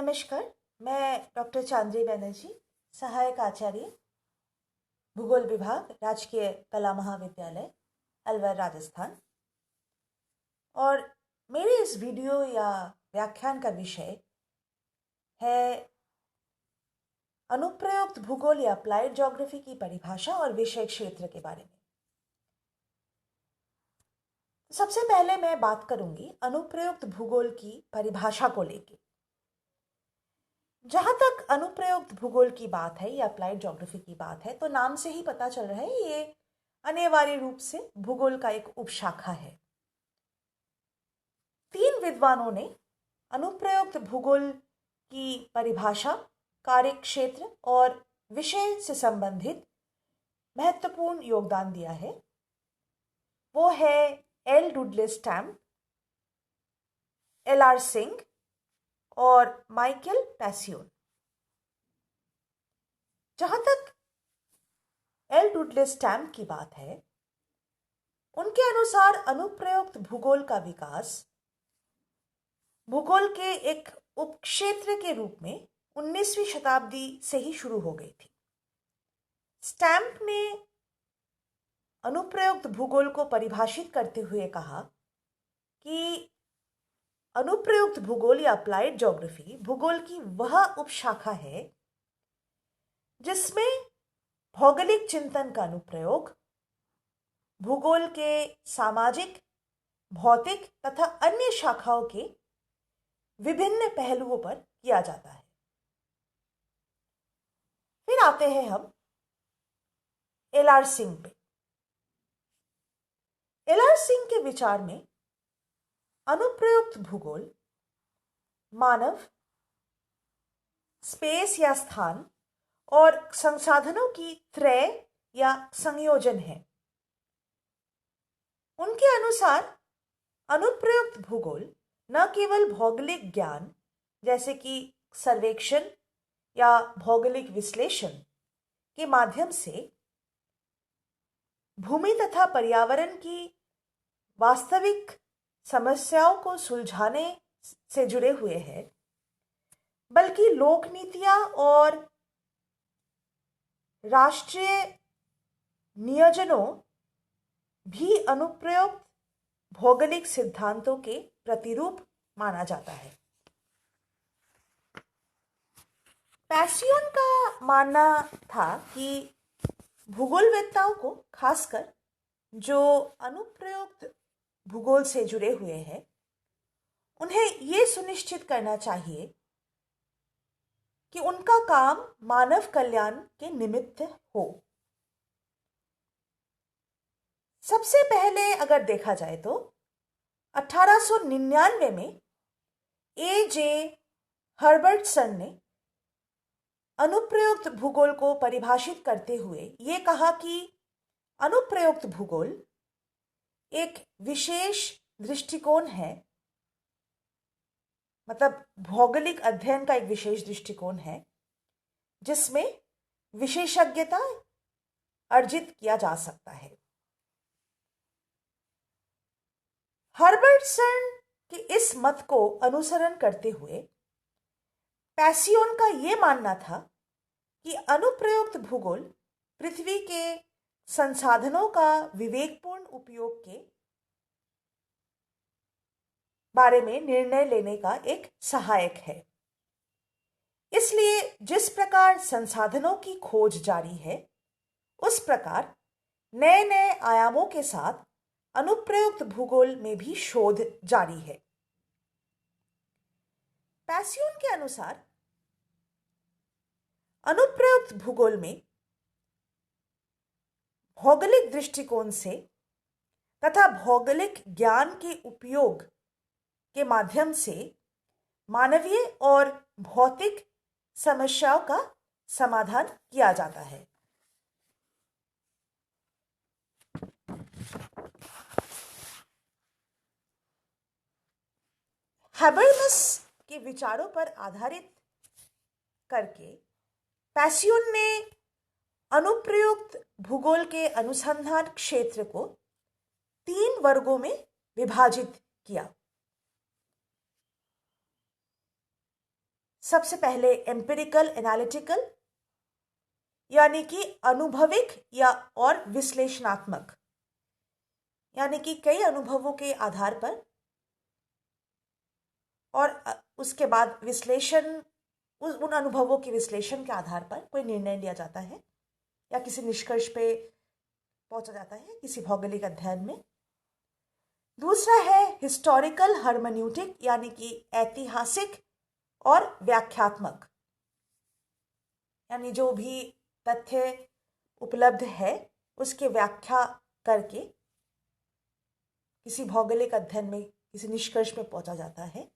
नमस्कार। मैं डॉक्टर चांद्री बनर्जी, सहायक आचार्य, भूगोल विभाग, राजकीय कला महाविद्यालय, अलवर, राजस्थान। और मेरे इस वीडियो या व्याख्यान का विषय है अनुप्रयुक्त भूगोल या अप्लाइड ज्योग्राफी की परिभाषा और विषय क्षेत्र के बारे में। सबसे पहले मैं बात करूंगी अनुप्रयुक्त भूगोल की परिभाषा को लेकर। जहां तक अनुप्रयुक्त भूगोल की बात है या अप्लाइड ज्योग्राफी की बात है, तो नाम से ही पता चल रहा है ये अनिवार्य रूप से भूगोल का एक उपशाखा है। 3 विद्वानों ने अनुप्रयुक्त भूगोल की परिभाषा, कार्य क्षेत्र और विषय से संबंधित महत्वपूर्ण योगदान दिया है। वो है L Dudley Stamp, L R Singh और माइकल पैसियोन। जहां तक एल डुडले स्टैम्प की बात है, उनके अनुसार अनुप्रयुक्त भूगोल का विकास भूगोल के एक उपक्षेत्र के रूप में 19वीं शताब्दी से ही शुरू हो गई थी। स्टैम्प ने अनुप्रयुक्त भूगोल को परिभाषित करते हुए कहा कि अनुप्रयुक्त भूगोल या अप्लाइड ज्योग्राफी भूगोल की वह उपशाखा है जिसमें भौगोलिक चिंतन का अनुप्रयोग भूगोल के सामाजिक, भौतिक तथा अन्य शाखाओं के विभिन्न पहलुओं पर किया जाता है। फिर आते हैं हम एल आर सिंह पे। एल आर सिंह के विचार में अनुप्रयुक्त भूगोल मानव, स्पेस या स्थान और संसाधनों की त्रय या संयोजन है। उनके अनुसार अनुप्रयुक्त भूगोल न केवल भौगोलिक ज्ञान जैसे कि सर्वेक्षण या भौगोलिक विश्लेषण के माध्यम से भूमि तथा पर्यावरण की वास्तविक समस्याओं को सुलझाने से जुड़े हुए हैं, बल्कि लोक नीतियां और राष्ट्रीय नियोजनों भी अनुप्रयुक्त भौगोलिक सिद्धांतों के प्रतिरूप माना जाता है। पैसियोन का मानना था कि भूगोलवेत्ताओं को, खासकर जो अनुप्रयुक्त भूगोल से जुड़े हुए हैं, उन्हें यह सुनिश्चित करना चाहिए कि उनका काम मानव कल्याण के निमित्त हो। सबसे पहले अगर देखा जाए तो 1899 में ए जे हर्बर्टसन ने अनुप्रयुक्त भूगोल को परिभाषित करते हुए यह कहा कि अनुप्रयुक्त भूगोल एक विशेष दृष्टिकोण है, मतलब भौगोलिक अध्ययन का एक विशेष दृष्टिकोण है जिसमें विशेषज्ञता अर्जित किया जा सकता है। हर्बर्टसन के इस मत को अनुसरण करते हुए पैसियोन का यह मानना था कि अनुप्रयुक्त भूगोल पृथ्वी के संसाधनों का विवेकपूर्ण उपयोग के बारे में निर्णय लेने का एक सहायक है। इसलिए जिस प्रकार संसाधनों की खोज जारी है, उस प्रकार नए नए आयामों के साथ अनुप्रयुक्त भूगोल में भी शोध जारी है। पैसियोन के अनुसार अनुप्रयुक्त भूगोल में भौगोलिक दृष्टिकोण से तथा भौगोलिक ज्ञान के उपयोग के माध्यम से मानवीय और भौतिक समस्याओं का समाधान किया जाता है। हैबरमस के विचारों पर आधारित करके पैसियोन ने अनुप्रयुक्त भूगोल के अनुसंधान क्षेत्र को 3 वर्गों में विभाजित किया। सबसे पहले एम्पिरिकल एनालिटिकल, यानी कि अनुभविक या और विश्लेषणात्मक, यानी कि कई अनुभवों के आधार पर और उसके बाद विश्लेषण, उन अनुभवों के विश्लेषण के आधार पर कोई निर्णय लिया जाता है या किसी निष्कर्ष पे पहुंचा जाता है किसी भौगोलिक अध्ययन में। दूसरा है हिस्टोरिकल हर्मेन्यूटिक, यानी कि ऐतिहासिक और व्याख्यात्मक, यानी जो भी तथ्य उपलब्ध है उसके व्याख्या करके किसी भौगोलिक अध्ययन में किसी निष्कर्ष में पहुंचा जाता है।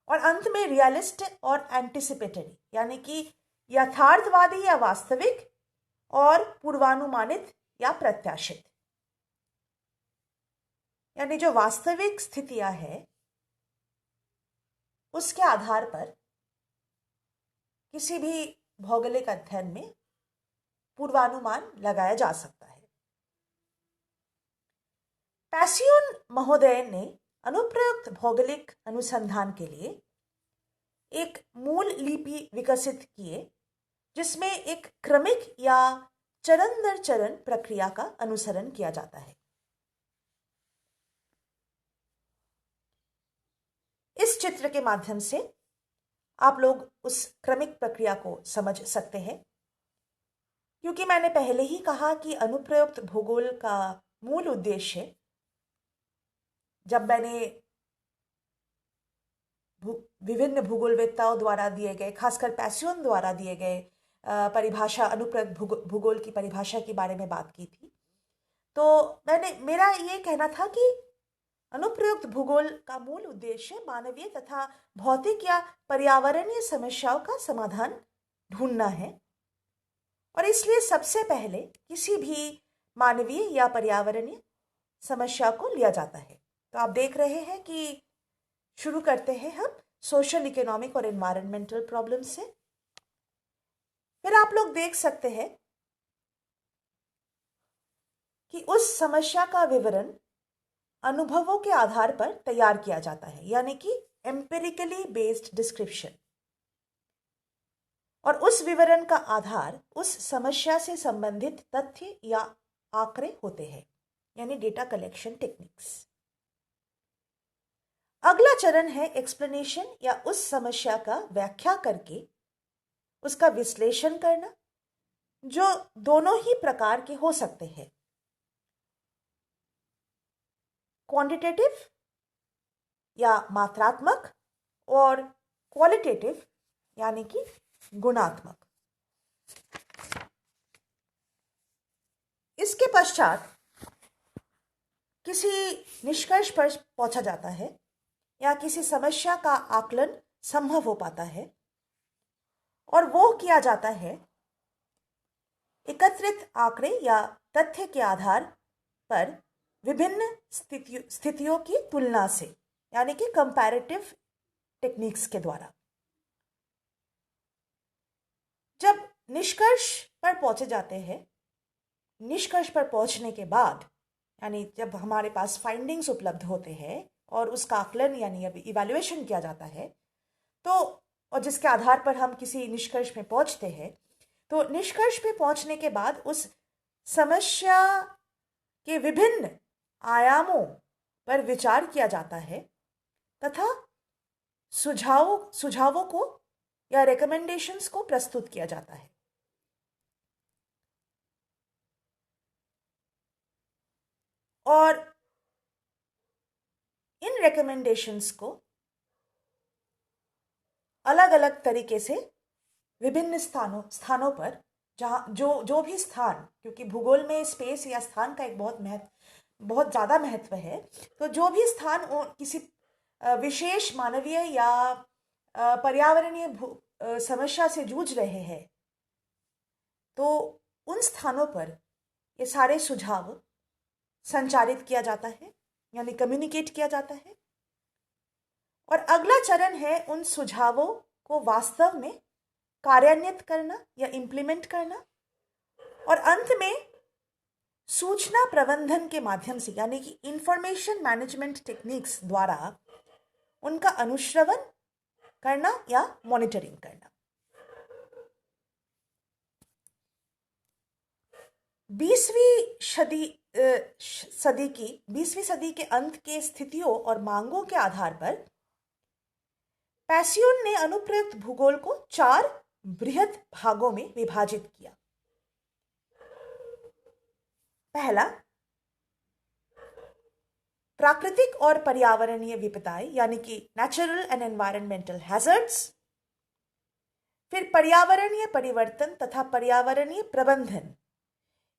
और अंत में रियलिस्ट और एंटिसिपेटरी, यानी कि यथार्थवादी या वास्तविक और पूर्वानुमानित या प्रत्याशित, यानी जो वास्तविक स्थितियां हैं उसके आधार पर किसी भी भौगोलिक अध्ययन में पूर्वानुमान लगाया जा सकता है। पैसियोन महोदय ने अनुप्रयुक्त भौगोलिक अनुसंधान के लिए एक मूल लिपि विकसित किए जिसमें एक क्रमिक या चरण दर चरण प्रक्रिया का अनुसरण किया जाता है। इस चित्र के माध्यम से आप लोग उस क्रमिक प्रक्रिया को समझ सकते हैं, क्योंकि मैंने पहले ही कहा कि अनुप्रयुक्त भूगोल का मूल उद्देश्य, जब मैंने विभिन्न भूगोलवेत्ताओं द्वारा दिए गए, खासकर पैसियोन द्वारा दिए गए परिभाषा, अनुप्रयुक्त भूगोल की परिभाषा के बारे में बात की थी, तो मेरा ये कहना था कि अनुप्रयुक्त भूगोल का मूल उद्देश्य मानवीय तथा भौतिक या पर्यावरणीय समस्याओं का समाधान ढूंढना है। और इसलिए सबसे पहले किसी भी मानवीय या पर्यावरणीय समस्या को लिया जाता है। तो आप देख रहे हैं कि शुरू करते हैं हम सोशल, इकोनॉमिक और एनवायरमेंटल प्रॉब्लम से। फिर आप लोग देख सकते हैं कि उस समस्या का विवरण अनुभवों के आधार पर तैयार किया जाता है, यानी कि एम्पिरिकली बेस्ड डिस्क्रिप्शन। और उस विवरण का आधार उस समस्या से संबंधित तथ्य या आंकड़े होते हैं, यानी डेटा कलेक्शन टेक्निक्स। अगला चरण है एक्सप्लेनेशन, या उस समस्या का व्याख्या करके उसका विश्लेषण करना, जो दोनों ही प्रकार के हो सकते हैं, क्वांटिटेटिव या मात्रात्मक और क्वालिटेटिव यानी कि गुणात्मक। इसके पश्चात किसी निष्कर्ष पर पहुंचा जाता है या किसी समस्या का आकलन संभव हो पाता है, और वो किया जाता है एकत्रित आंकड़े या तथ्य के आधार पर विभिन्न स्थितियों की तुलना से, यानी कि कंपैरेटिव टेक्निक्स के द्वारा। जब निष्कर्ष पर पहुंचे जाते हैं, निष्कर्ष पर पहुंचने के बाद, यानी जब हमारे पास फाइंडिंग्स उपलब्ध होते हैं और उसका आकलन यानी इवैल्यूएशन किया जाता है, तो और जिसके आधार पर हम किसी निष्कर्ष में पहुंचते हैं, तो निष्कर्ष पे पहुंचने के बाद उस समस्या के विभिन्न आयामों पर विचार किया जाता है तथा सुझावों को या रिकमेंडेशंस को प्रस्तुत किया जाता है। और इन रिकमेंडेशंस को अलग अलग तरीके से विभिन्न स्थानों पर, जहाँ जो भी स्थान, क्योंकि भूगोल में स्पेस या स्थान का एक बहुत ज़्यादा महत्व है, तो जो भी स्थान किसी विशेष मानवीय या पर्यावरणीय समस्या से जूझ रहे हैं, तो उन स्थानों पर ये सारे सुझाव संचारित किया जाता है, यानी कम्युनिकेट किया जाता है। और अगला चरण है उन सुझावों को वास्तव में कार्यान्वित करना या इम्प्लीमेंट करना, और अंत में सूचना प्रबंधन के माध्यम से, यानी कि इंफॉर्मेशन मैनेजमेंट टेक्निक्स द्वारा उनका अनुश्रवण करना या मॉनिटरिंग करना। 20वीं सदी के अंत के स्थितियों और मांगों के आधार पर पैसियोन ने अनुप्रयुक्त भूगोल को 4 बृहद भागों में विभाजित किया। पहला, प्राकृतिक और पर्यावरणीय विपदाएं यानी कि नेचुरल एंड एनवायरमेंटल हैजर्ड्स। फिर पर्यावरणीय परिवर्तन तथा पर्यावरणीय प्रबंधन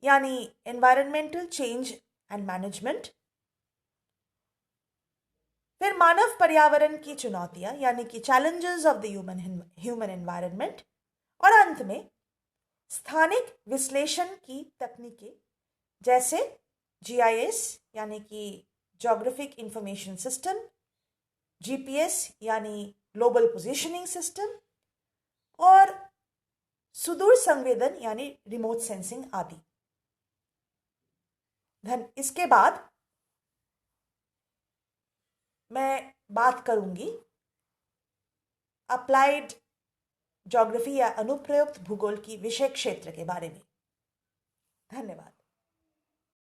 यानी एनवायरमेंटल चेंज एंड मैनेजमेंट। फिर मानव पर्यावरण की चुनौतियां यानी कि challenges of the human environment. और अंत में स्थानिक विश्लेषण की तकनीकें जैसे जीआईएस यानी कि ज्योग्राफिक इंफॉर्मेशन सिस्टम, जीपीएस यानी ग्लोबल पोजीशनिंग सिस्टम, और सुदूर संवेदन यानी रिमोट सेंसिंग आदि। इसके बाद मैं बात करूंगी अप्लाइड ज्योग्राफी या अनुप्रयुक्त भूगोल की विषय क्षेत्र के बारे में। धन्यवाद।